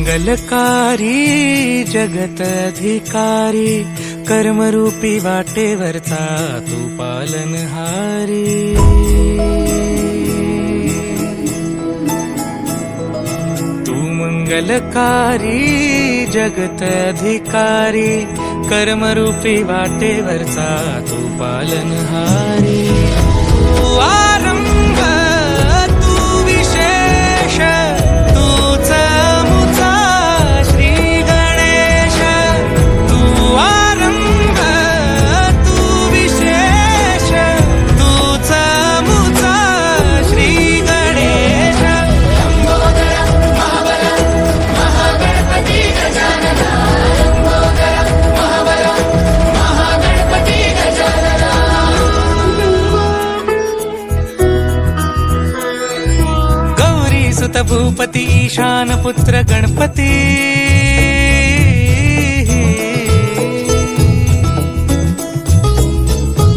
मंगलकारी जगत अधिकारी कर्मरूपी वाटेवरचा तू पालनहारी। तू मंगलकारी जगत अधिकारी कर्मरूपी वाटेवरचा तू पालनहारी। तू आरंभ तू विशेष तूच मुचा श्री गणेश। तू आरंभ तू विशेष तूच मुचा श्री गणेश। सुत भूपती ईशान पुत्र गणपती।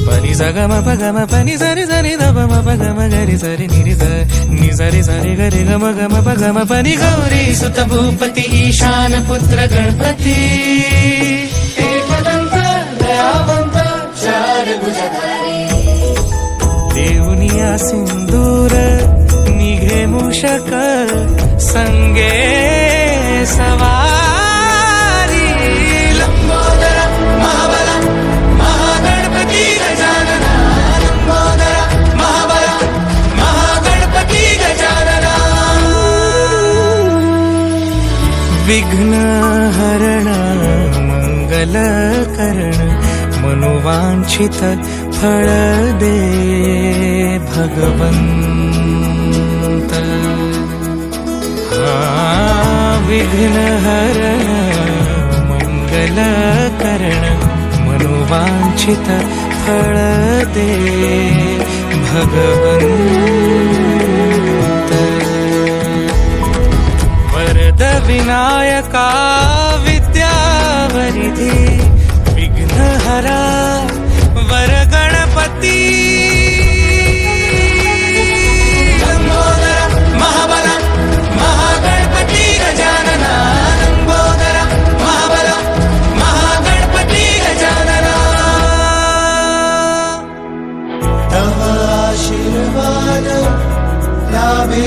पनी सगम पगम पनी सरी सरी दम पगम गरी सरी निरी नि सरी सरी गरी गम गम पगम पनी। गौरी सुत भूपती ईशान पुत्र गणपती। एकदंत दयावंत चार भुजधारी देवनिया सिंदूर निघे मूषक संगे सवारी। लंबोदर महाबला महागणपती गजानना। लंबोदर महाबला महागणपती गजानना। विघ्न हरण मंगल करण मनोवांछित फळ दे भगवंत। विघ्न हरण मंगल करण मनोवांछित फळ दे भगवंत। वरद विनायका विद्यावरिधी विघ्नहरा वर गणपती। लंबोदर महाबला महागणपती गजानना। लंबोदर महाबला महागणपती गजानना। तव आशीर्वाद लाभे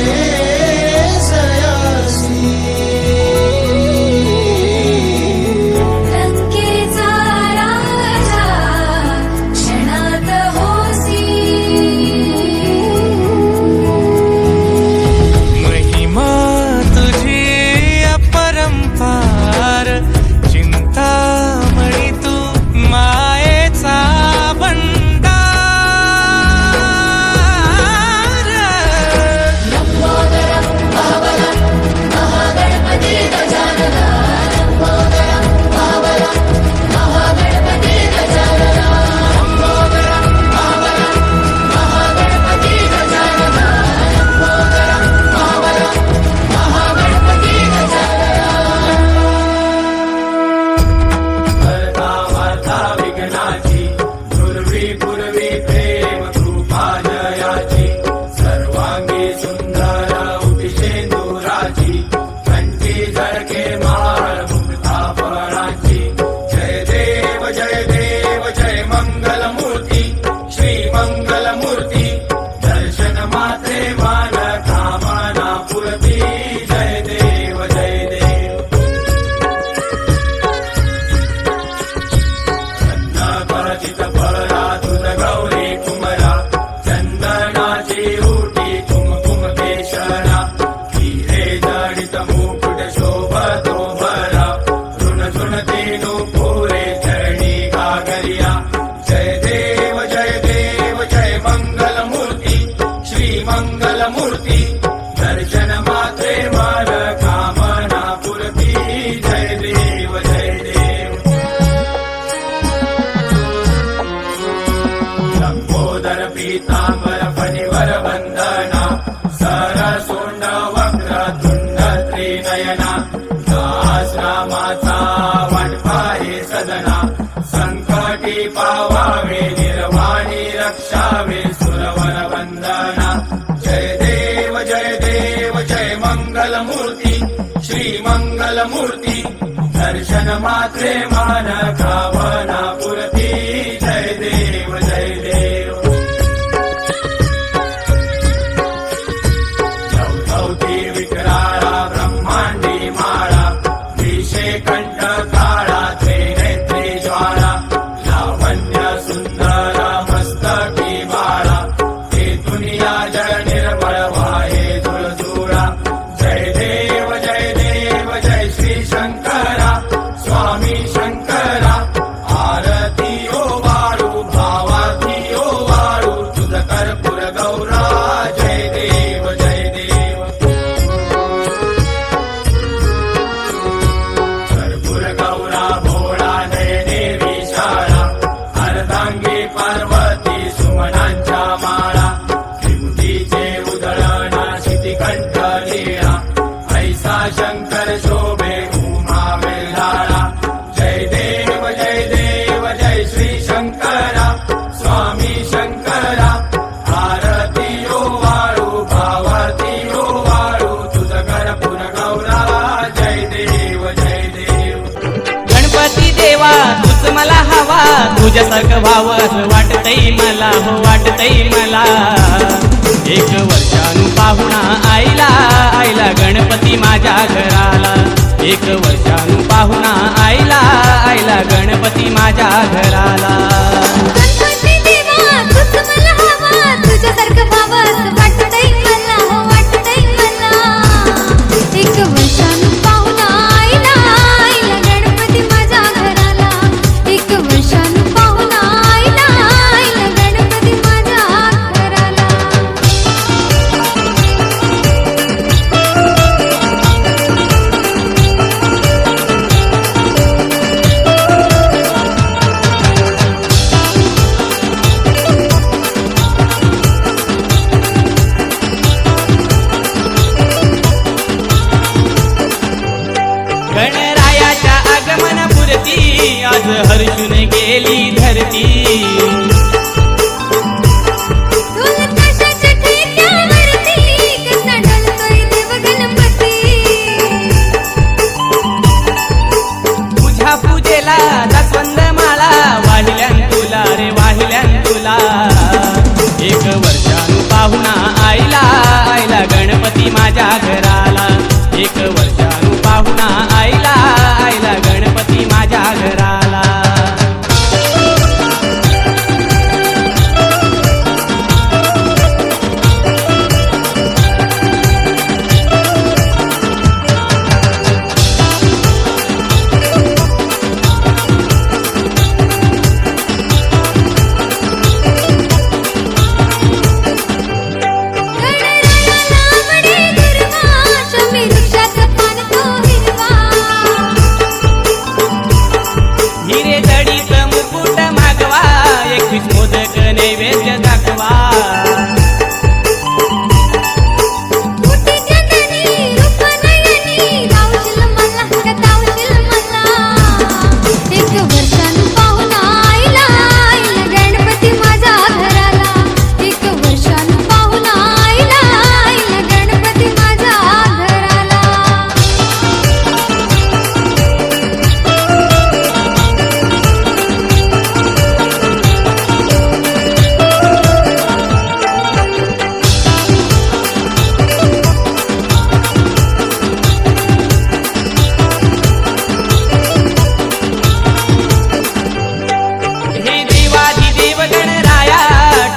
पीतांबर फणिवर वंदना। सरसोंड वक्रतुंड त्रिनयना। दास रामाचा वाटपाहे सदना। संकटी पावावे निर्वाणी रक्षावे सुरवर वंदना। जय देव जय मंगल मूर्ती श्री श्री मंगल मूर्ती दर्शन मात्रे मान भावना पुरती जय देव जय देव चौथौती विकराळा ब्रह्मांडी माळा विषे कंठ काळा त्रिनेत्री ज्वाळा लावण्य सुंदर मस्तकी बाळा हे दुनिया जळ निर्मळ वाहे झुळझुळा जय देव जय श्री शंकरा स्वामी शंकरा आरती ओ वाळू भावाती ओ वाळू तुझ कर्पूर गौरा जय देव जय देव कर्पूर गौरा भोळा नयने विशाळा अर्धांगी पार्वती सुमनांच्या माळा विभूतीचे उधळण शितिकंठ लीळा ऐसा शंकर शोभे उमा वेल्हाळा जय देव जय श्री शंकरा स्वामी शंकरा आरती ओ वाळू भावाती ओ वाळू तुझ कर्पूर गौरा जय देव गणपती देवा तूच मला हवा तुझ्यासारखं व्हावं असं वाटतंय मला हो वाटतंय मला एक वर्षानु पाहुणा आईला आईला गणपती माझ्या घराला एक वर्षानु पाहुणा आईला आईला गणपती माझ्या घराला गणपती देवा तूच मला हवा तुझ्यासारखं व्हावं असं वाटतंय मला हो वाटतंय मला एक वर्षानु पाहुणा आईला आईला गणपती माझ्या घराला एक वर्षानु पाहुणा आईला आईला गणपती माझ्या घराला गणरायाच्या आगमनापुरती आज हर्षून गेली धरती ढोल-ताशाच्या ठेक्यावरती कसा डोलतोय देव गणपती तुझ्या पूजेला जास्वंद माळा वाहिल्यान तुला रे वाहिल्यान तुला एक वर्षानु पाहुणा आईला आईला गणपती माझ्या घराला एक वर्षानु पाहुणा आईला आईला गणपती माझ्या घराला गणरायाला म्हणे गुरवा शमी वृक्षाचं पान तो हिरवा हिरे जडीत मुकुट मागवा 21 मोदक नैवेद्य दाखवा मोठी चंदनी रूपनयनी धावशील मला का धावशील मला एक वर्षानु पाहुणा आईला आईला गणपती माझ्या घराला एक वर्षानु पाहुणा आईला आईला गणपती माझ्या घराला हे देवाधिदेव गणराया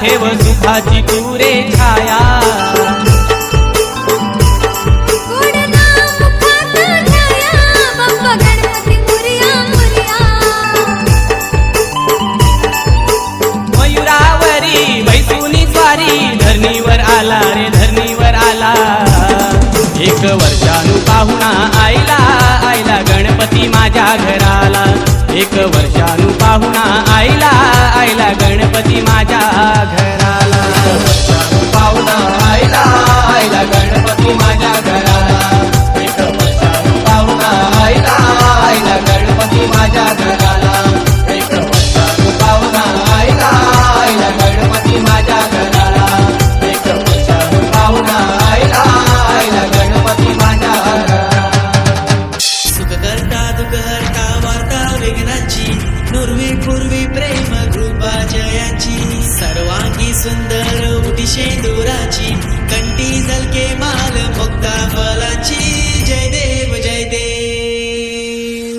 ठेव सुखाची तुरे छाया गोड नाम मुखात छाया बाप्पा गणपती मोरया मोरया मयुरावरी बैसुनी स्वारी धरणीवर आला रे धरणीवर आला एक वर्षानु पाहुणा आईला आईला गणपती माझ्या घराला एक वर्षानु पाहुणा आईला आईला गणपती माझ्या घराला पाहुणा आईला आईला गणपती माझ्या घराला एक वर्षानु पाहुणा आईला आईला गणपती माझ्या घराला एक वर्षानु पाहुणा आईला आईला गणपती माझ्या घराला एक वर्षानु पाहुणा आईला आईला गणपती माझ्या घराला पिके माल मुक्ता फलाची जय देव जय देव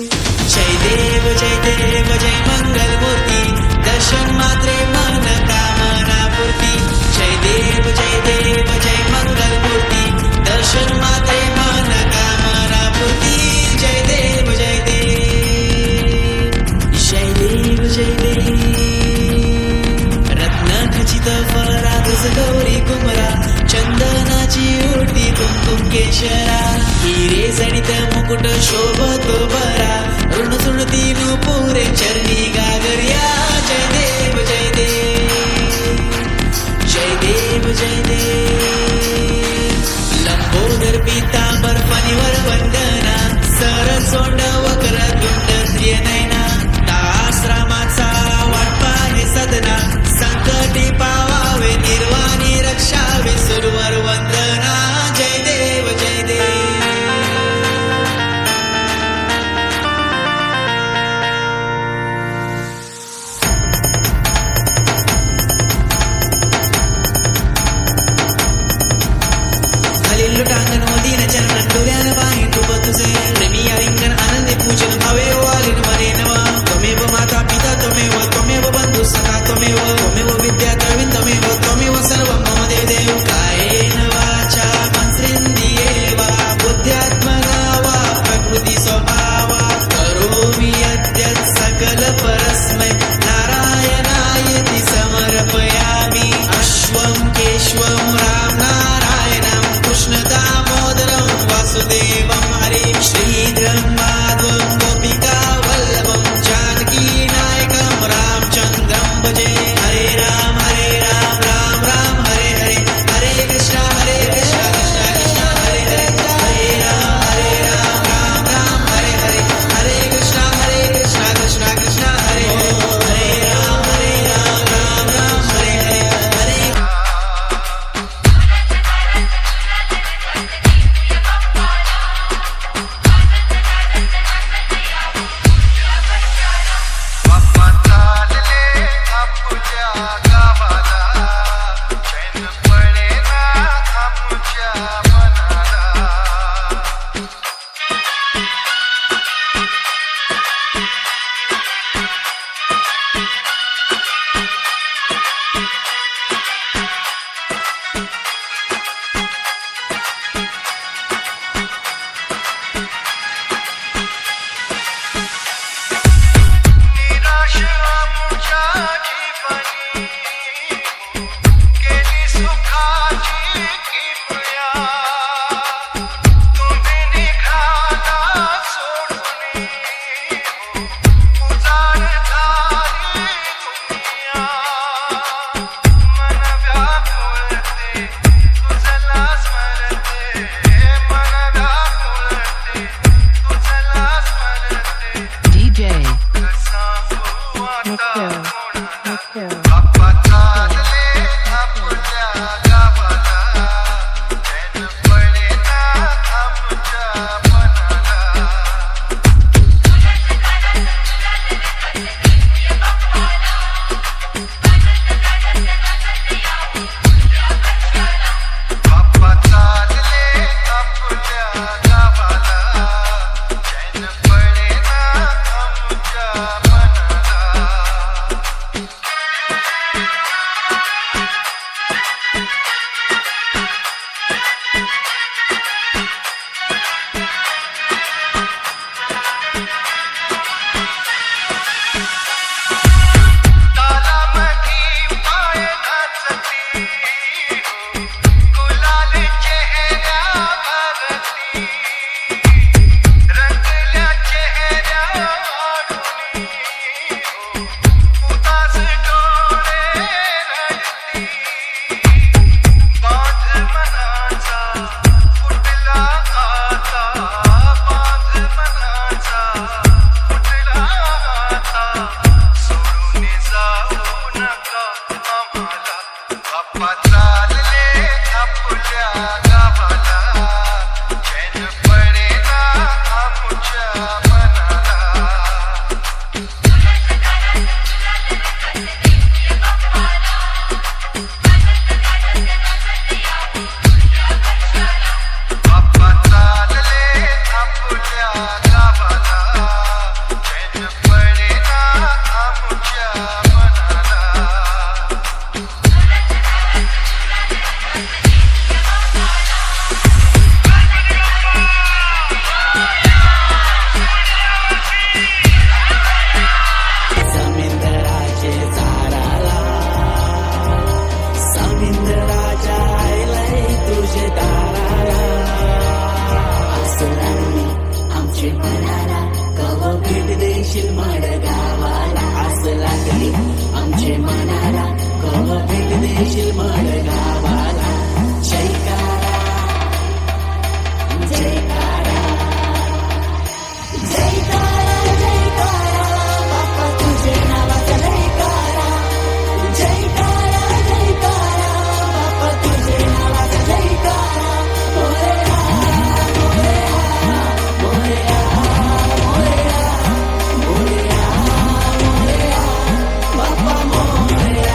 जय देव जय देव जय मंगल मूर्ती दर्शन मात्रे मन कामना पूर्ती जय देव जय मंगल मूर्ती दर्शन मात्रे मन कामना पूर्ती जय देव जय देव जय देव जय देव रत्न खचित फळात गौरी कुमरा चंदनाची ओटी कुंकुम केशरा हिरे जडित मुकुट शोभतो बरा ऋण सुणती नुपुरे चरणी गागर्या जय देव जय देव जय देव जय देव लंबोदर पीतांबर फणीवर वंदना सर सोंड वक्र दुंड स्त्रिय नयना दासरामाचा वाटपा हे सदना संकटी पावावे निर्वाणी रक्षावे सुरवर वंदना जय देव जय देव झिलमड गावाला जयकारा जयकारा जयकारा जयकारा बाप्पा तुझे नावाचा जयकारा जयकारा जयकारा बाप्पा तुझे नावाचा जयकारा मोरया मोरया मोरया मोरया मोरया मोरया बाप्पा मोरया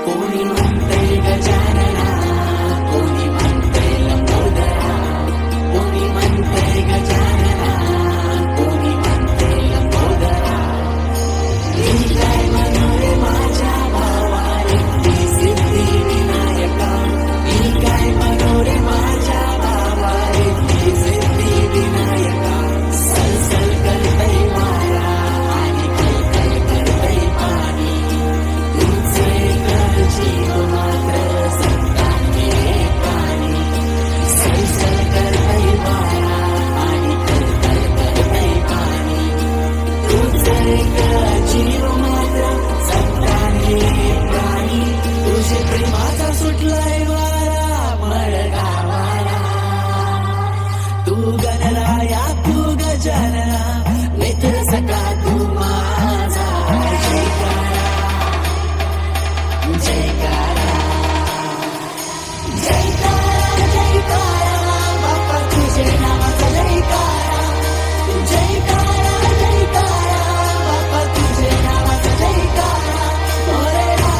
कोणी म्हणतंय गजानना कोणी म्हणतंय लंबोदरा कोणी म्हणतंय गजानना कोणी म्हणतंय लंबोदरा मी काय म्हणू माझ्या भावा रिद्धी सिद्धी विनायका मी काय म्हणू रे माझ्या भावा रिद्धी सिद्धी विनायका सलसल करतय वारा आणि कलकल करतय पाणी तुझे जीव मात्र सत्ताने पाणी सलसल करतय वारा आणि कलकल करतय पाणी तुझे जीव मात्र सत्ताने प्राणी तुझे प्रेमाचा सुटलाय वारा मळगावाला तू गणराया तू गजानना मित्र सका तू माझा जयकारा जयकारा जयकारा जयकारा बाप्पा तुझे नावाचा जयकारा जयकारा जयकारा बाप्पा तुझे नावाचा जयकारा मोरया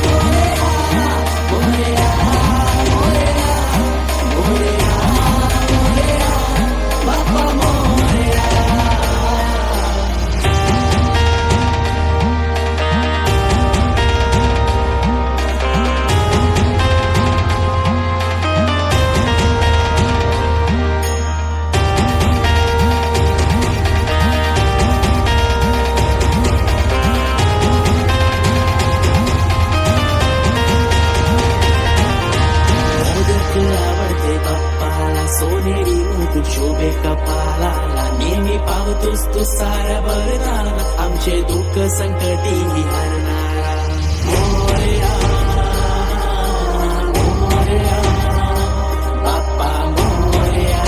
मोरया मोरया मोरया मोरया मोरया बाप्पा मोरया मोदक आवडते बाप्पाला सोनेरी मुकुट शोभे कपालाला नेहमी पावतोस तू सारा बरदान आमचे दुःख संकटी हरणारा मोरया मोरया बाप्पा मोरया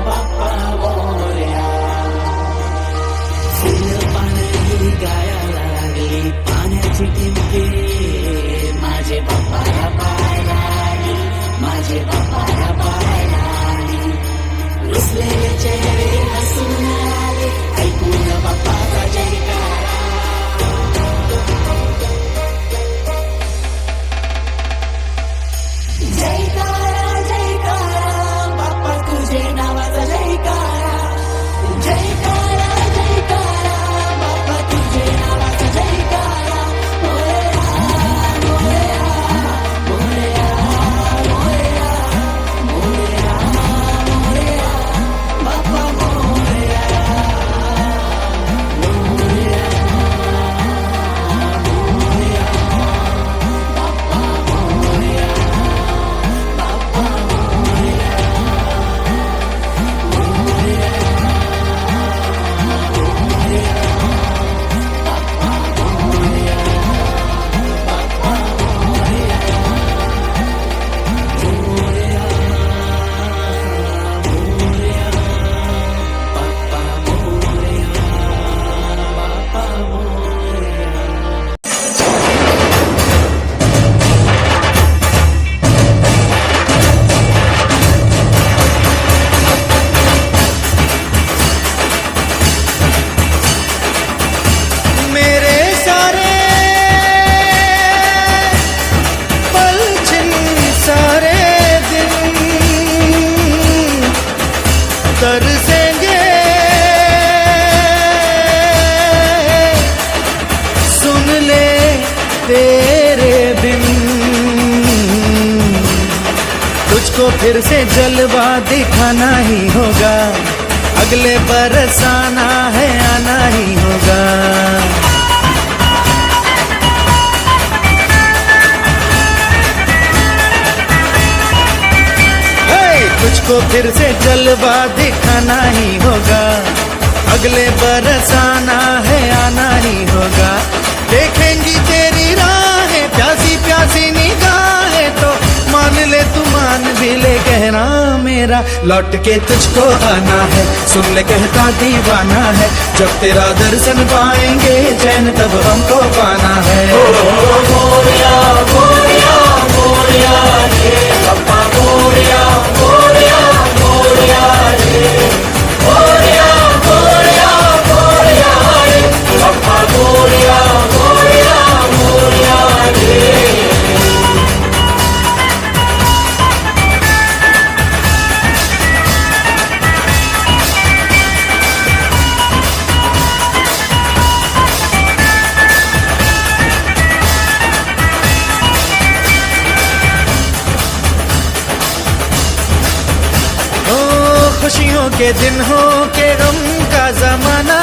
बाप्पा मोरया फुलपानही गायाला लागली पाण्याची टिपके माझे बाप्पाला पाय लागली माझे बाप्पाला पाय लागली रुसलेले चेहरे हसून आले ऐकून बाप्पाचा जयकारा दिन तुझको फिर से जलवा दिखाना ही होगा, अगले बरस आना है आना ही होगा। तुझको फिर से जलवा दिखाना ही होगा, अगले बरस आना है आना ही होगा। देखेंगी तेरी राहें प्यासी प्यासी निगाहें तो मान ले तू मान भी ले कहना मेरा, लौट के तुझको आना है सुन ले कहता दीवाना है। जब तेरा दर्शन पाएंगे चैन तब हमको पाना है। मोरिया मोरिया मोरिया रे पप्पा मोरिया मोरिया मोरिया रे मोरिया मोरिया मोरिया रे पप्पा मोरिया मोरिया मोरिया रे। खुशियों के दिन हो के गम का जमाना,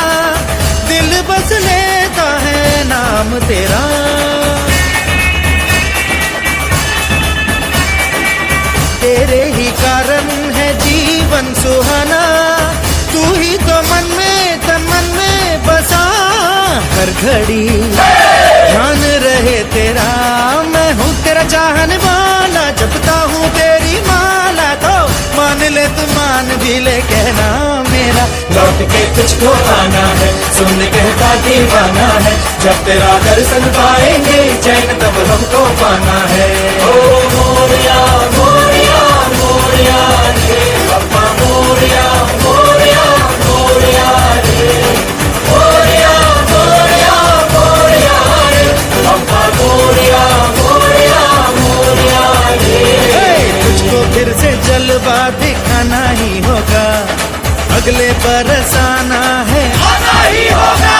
दिल बस लेता है नाम तेरा। तेरे ही कारण है जीवन सुहाना, तू ही तो मन में तन मन में बसा। हर घड़ी ध्यान रहे तेरा, मैं हूँ तेरा चाहने वाला, जपता हूँ तेरी माला तो मान ले तू मान भी ले कहना मेरा, लौट के तुझको आना है सुन ले कहता दीवाना है। जब तेरा दर्शन पाएंगे चैन तब हमको पाना है। ओ मोरिया मोरिया मोरिया रे पप्पा मोरिया मोरिया मोरिया रे मोरिया मोरिया मोरिया रे पप्पा मोरिया मोरिया मोरिया रे। तुझको फिर से जलवा दिखाना ही होगा, अगले बरस आना है आना ही होगा।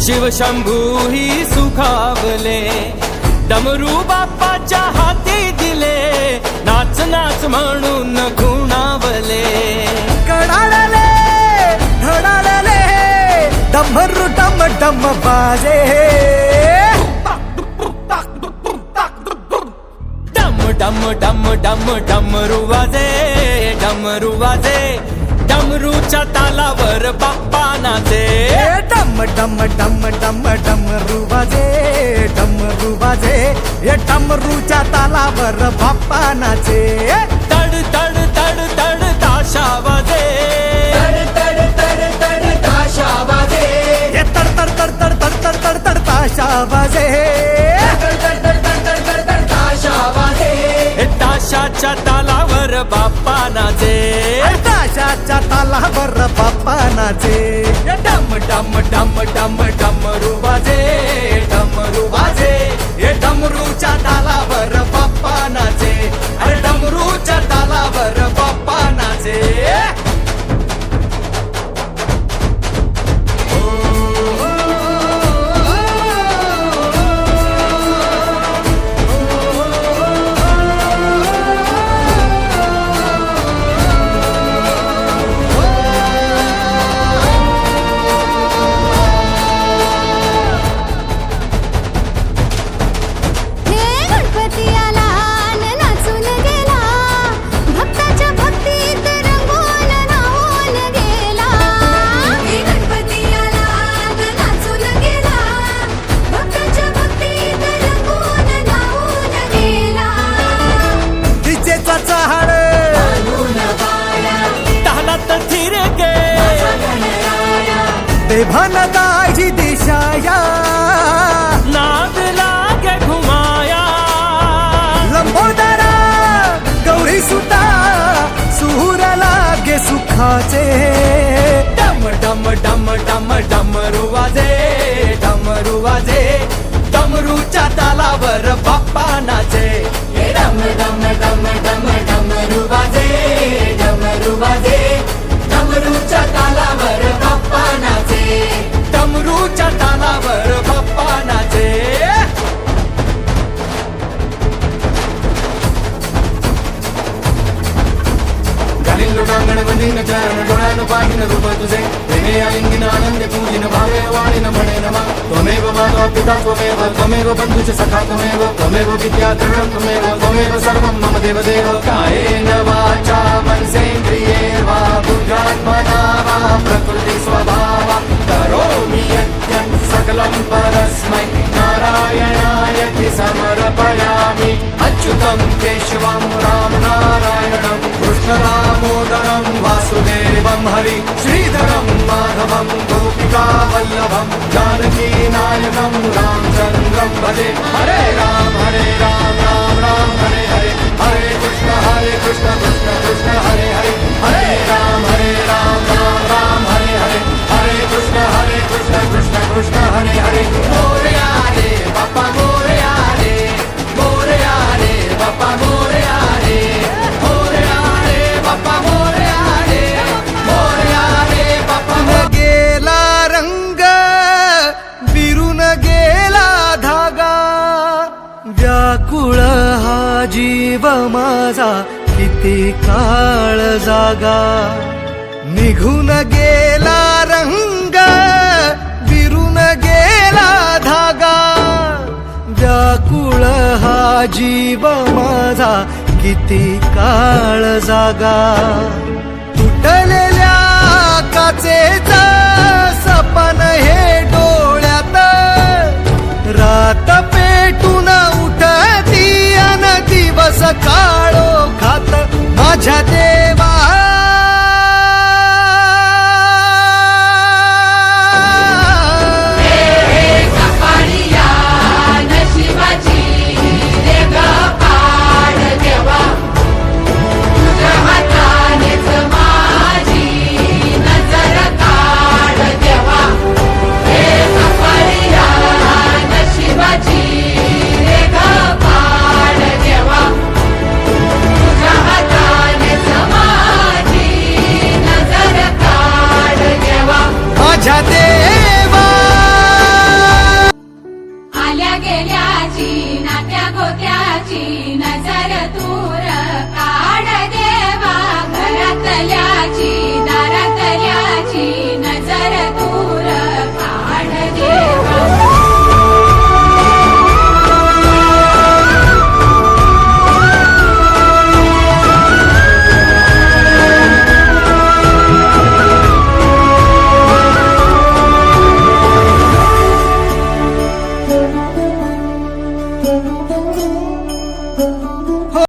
शिव शंभू ही सुखावले, डमरू बाप्पाच्या हाती दिले, नाच नाच म्हणून खुणावले। कडाळले धडाळले डमरू डम डम बाजे, डम डम डम डम डमरू वाजे, डमरू वाजे, डमरूच्या तालावर बाप्पा नाचे। डम डम डम डम डमरू वाजे, डमरू वाजे, ये डमरूच्या तालावर बाप्पा नाचे। तड तड तड तड ताशा वाजे, तड तड तड तड ताशा वाजे, ये तड तड तड तड तड तड तड तड ताशा वाजे, तड तड तड तड तड तड ताशा वाजे। ताशाच्या तालावर बाप्पा नाचे, ताशाच्या तालावर बाप्पा नाचे। डम डम डम डम डमरू वाजे, डमरू वाजे, ये डमरूच्या तालावर बाप्पा नाचे, अरे डमरूच्या तालावर बाप्पा नाचे। बेभान काळजी दिशाया नाद लागे घुमाया लंबोदरा गौरी सुता सूर लागे सुखाचे डम डम डम डम डमरू वाजे डमरूच्या तालावर बाप्पा नाचे डम डम डम डम डमरू वाजे डमरूच्या तालावर बाप्पा नाचे डमरूच्या तालावर बाप्पा नाचे घालील लोटांगण वंदीन चरण डोळ्यानं पाहिन रूप तुझे प्रेमे आलिंगन आनंद पूजिन भावे वाणीन म्हणे नमा त्वमेव माता पिता त्वमेव बंधुच सखा त्वमेव विद्या द्रढं त्वमेव सर्वं मम देवदेव कायेन वाचा मनसेन्द्रिये वा बुद्ध्यात्मना वा प्रकृति स्वभावा करोमि यद्यत् सकलं परस्मै नारायणायति समर्पयामि अच्युतं केशवं राम नारायणं कृष्णदामोदरं वासुदेवं हरि श्रीधरं माधवं गोपिका वल्लभं जानकी नायकं रामचन्द्रं भजे हरे राम राम राम हरे हरे हरे कृष्ण कृष्ण कृष्ण हरे हरे हरे राम राम राम हरे हरे हरे कृष्ण कृष्ण कृष्ण हरे हरे मोरया रे बाप्पा मोरया रे बाप्पा मोरया रे बाप्पा मोरया रे बाप्पा गेला रंग विरून गेला धागा व्याकुळ हा जीव माझा किती काळ जागा निघून गेला रंग विरून गेला धागा व्याकुळ हा जीव माझा किती काळ जागा तुटलेल्या काचेचा